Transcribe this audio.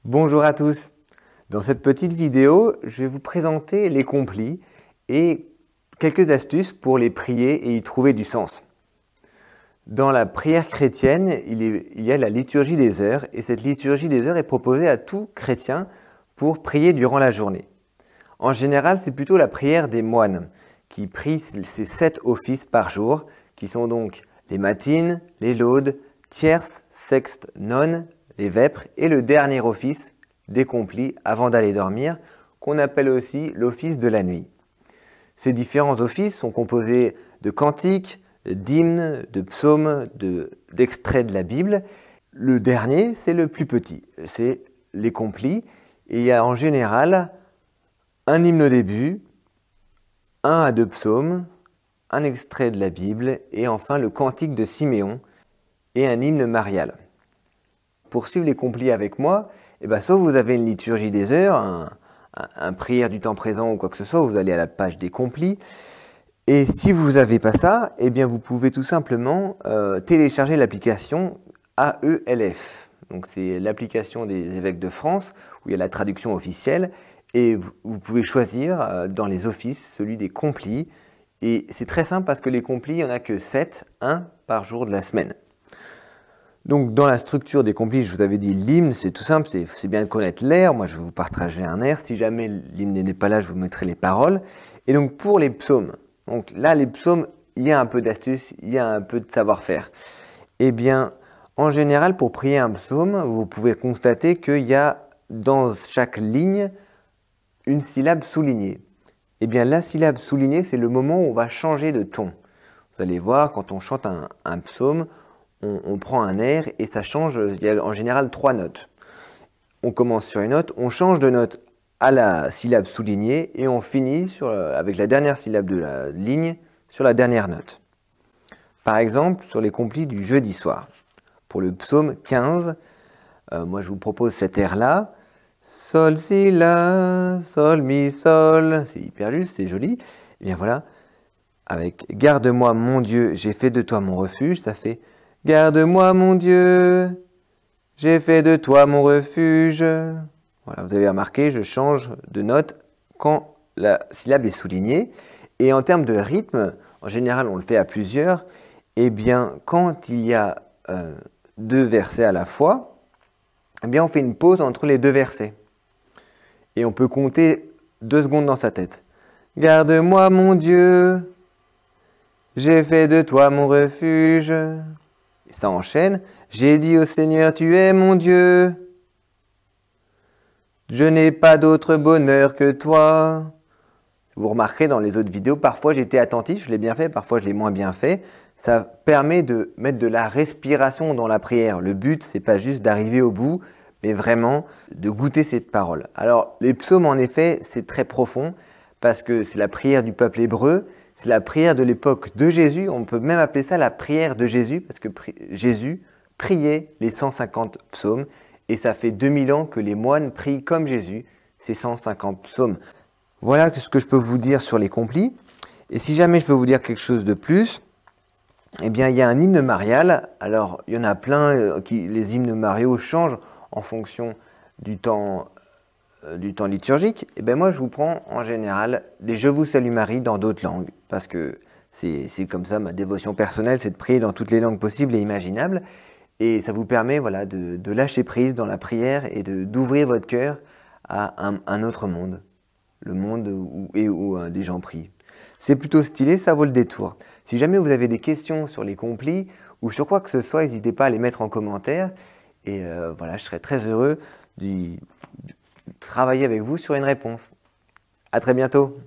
Bonjour à tous. Dans cette petite vidéo, je vais vous présenter les complis et quelques astuces pour les prier et y trouver du sens. Dans la prière chrétienne, il y a la liturgie des heures et cette liturgie des heures est proposée à tout chrétien pour prier durant la journée. En général, c'est plutôt la prière des moines qui prient ces 7 offices par jour qui sont donc les matines, les laudes, tierces, sextes, nonnes, les vêpres et le dernier office des complis avant d'aller dormir, qu'on appelle aussi l'office de la nuit. Ces différents offices sont composés de cantiques, d'hymnes, de psaumes, d'extraits de la Bible. Le dernier, c'est le plus petit, c'est les complis. Et il y a en général un hymne au début, 1 à 2 psaumes, un extrait de la Bible et enfin le cantique de Siméon et un hymne marial. Pour suivre les complis avec moi, soit vous avez une liturgie des heures, un prière du temps présent ou quoi que ce soit, vous allez à la page des complis. Et si vous n'avez pas ça, vous pouvez tout simplement télécharger l'application AELF. Donc c'est l'application des évêques de France où il y a la traduction officielle et vous pouvez choisir dans les offices celui des complis. Et c'est très simple parce que les complis, il n'y en a que 7, 1 par jour de la semaine. Donc dans la structure des complis, je vous avais dit l'hymne, c'est tout simple, c'est bien de connaître l'air. Moi je vais vous partager un air, si jamais l'hymne n'est pas là, je vous mettrai les paroles. Et donc pour les psaumes, donc là les psaumes, il y a un peu d'astuce, il y a un peu de savoir-faire. En général pour prier un psaume, vous pouvez constater qu'il y a dans chaque ligne une syllabe soulignée. La syllabe soulignée, c'est le moment où on va changer de ton. Vous allez voir, quand on chante un psaume, on prend un air et ça change, il y a en général 3 notes. On commence sur une note, on change de note à la syllabe soulignée et on finit avec la dernière syllabe de la ligne sur la dernière note. Par exemple, sur les complis du jeudi soir, pour le psaume 15, moi je vous propose cet air-là. Sol, si, la, sol, mi, sol, c'est hyper juste, c'est joli. Et bien voilà, avec garde-moi mon Dieu, j'ai fait de toi mon refuge, ça fait garde-moi mon Dieu, j'ai fait de toi mon refuge. Voilà, vous avez remarqué, je change de note quand la syllabe est soulignée. Et en termes de rythme, en général on le fait à plusieurs, quand il y a 2 versets à la fois, on fait une pause entre les 2 versets. Et on peut compter 2 secondes dans sa tête. Garde-moi mon Dieu, j'ai fait de toi mon refuge. Et ça enchaîne. J'ai dit au Seigneur, tu es mon Dieu. Je n'ai pas d'autre bonheur que toi. Vous remarquerez dans les autres vidéos, parfois j'étais attentif, je l'ai bien fait, parfois je l'ai moins bien fait. Ça permet de mettre de la respiration dans la prière. Le but, c'est pas juste d'arriver au bout, mais vraiment de goûter cette parole. Alors, les psaumes, en effet, c'est très profond parce que c'est la prière du peuple hébreu, c'est la prière de l'époque de Jésus. On peut même appeler ça la prière de Jésus parce que Jésus priait les 150 psaumes et ça fait 2000 ans que les moines prient comme Jésus ces 150 psaumes. Voilà ce que je peux vous dire sur les complis. Et si jamais je peux vous dire quelque chose de plus, il y a un hymne marial. Alors, il y en a plein, les hymnes mariaux changent en fonction du temps liturgique. Moi, je vous prends en général des « Je vous salue Marie » dans d'autres langues, parce que c'est comme ça, ma dévotion personnelle, c'est de prier dans toutes les langues possibles et imaginables. Et ça vous permet de lâcher prise dans la prière et d'ouvrir votre cœur à un autre monde, le monde où des gens prient. C'est plutôt stylé, ça vaut le détour. Si jamais vous avez des questions sur les complis ou sur quoi que ce soit, n'hésitez pas à les mettre en commentaire. Et je serai très heureux de travailler avec vous sur une réponse. À très bientôt.